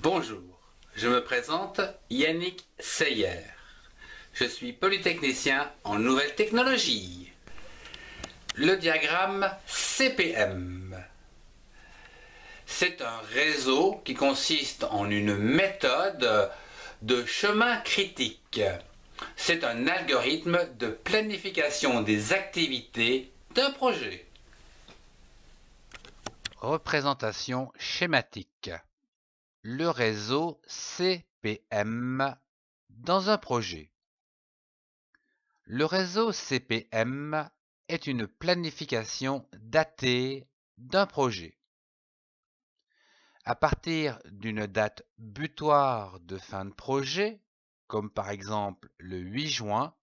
Bonjour, je me présente Yannick Seyer. Je suis polytechnicien en nouvelles technologies. Le diagramme CPM. C'est un réseau qui consiste en une méthode de chemin critique. C'est un algorithme de planification des activités d'un projet. Représentation schématique. Le réseau CPM dans un projet. Le réseau CPM est une planification datée d'un projet. À partir d'une date butoir de fin de projet, comme par exemple le 8 juin,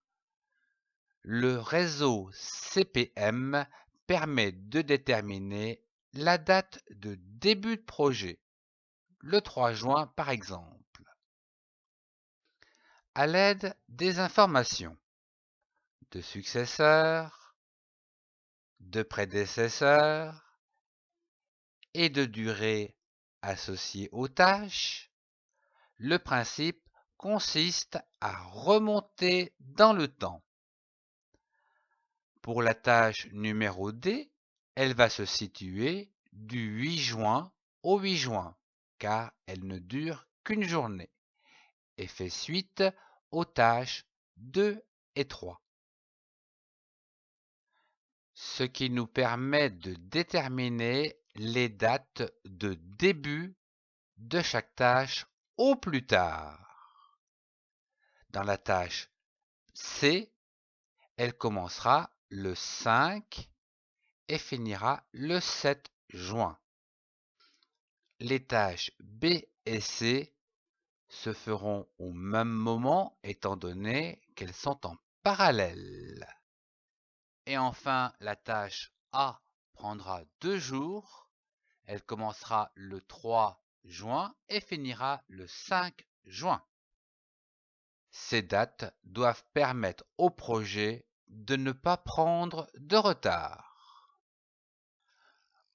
le réseau CPM permet de déterminer la date de début de projet, le 3 juin par exemple. À l'aide des informations de successeurs, de prédécesseurs et de durée associée aux tâches, le principe consiste à remonter dans le temps. Pour la tâche numéro D, elle va se situer du 8 juin au 8 juin, car elle ne dure qu'une journée, et fait suite aux tâches 2 et 3. Ce qui nous permet de déterminer les dates de début de chaque tâche au plus tard. Dans la tâche C, elle commencera le 5 et finira le 7 juin. Les tâches B et C se feront au même moment étant donné qu'elles sont en parallèle. Et enfin, la tâche A prendra 2 jours. Elle commencera le 3 juin et finira le 5 juin. Ces dates doivent permettre au projet de ne pas prendre de retard.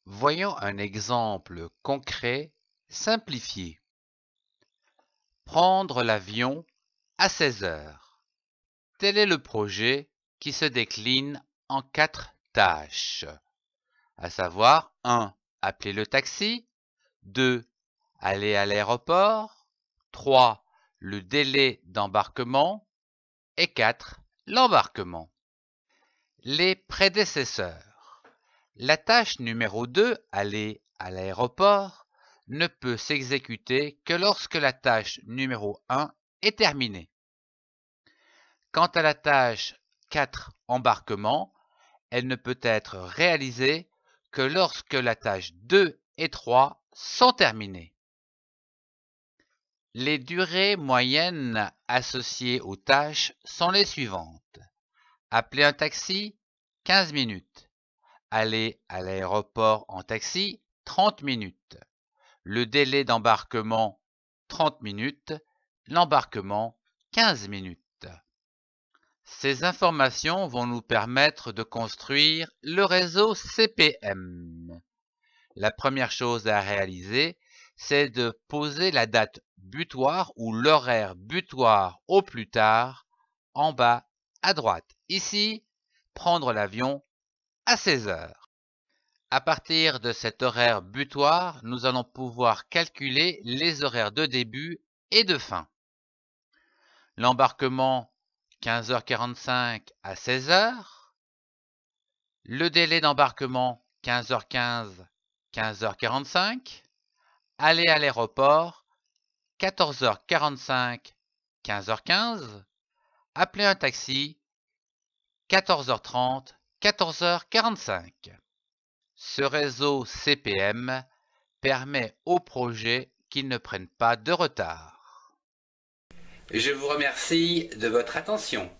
Voyons un exemple concret simplifié. Prendre l'avion à 16 heures. Tel est le projet qui se décline en 4 tâches, à savoir 1. Appeler le taxi, 2. Aller à l'aéroport, 3. Le délai d'embarquement et 4. L'embarquement. Les prédécesseurs. La tâche numéro 2, aller à l'aéroport, ne peut s'exécuter que lorsque la tâche numéro 1 est terminée. Quant à la tâche 4, embarquement, elle ne peut être réalisée que lorsque la tâche 2 et 3 sont terminées. Les durées moyennes associées aux tâches sont les suivantes. Appeler un taxi, 15 minutes. Aller à l'aéroport en taxi, 30 minutes. Le délai d'embarquement, 30 minutes. L'embarquement, 15 minutes. Ces informations vont nous permettre de construire le réseau CPM. La première chose à réaliser, c'est de poser la date butoir ou l'horaire butoir au plus tard en bas à droite. Ici, prendre l'avion à 16 heures. À partir de cet horaire butoir, nous allons pouvoir calculer les horaires de début et de fin. L'embarquement 15h45 à 16h. Le délai d'embarquement 15h15, 15h45. Aller à l'aéroport 14h45, 15h15. Appeler un taxi 14h30, 14h45. Ce réseau CPM permet aux projets qu'ils ne prennent pas de retard. Je vous remercie de votre attention.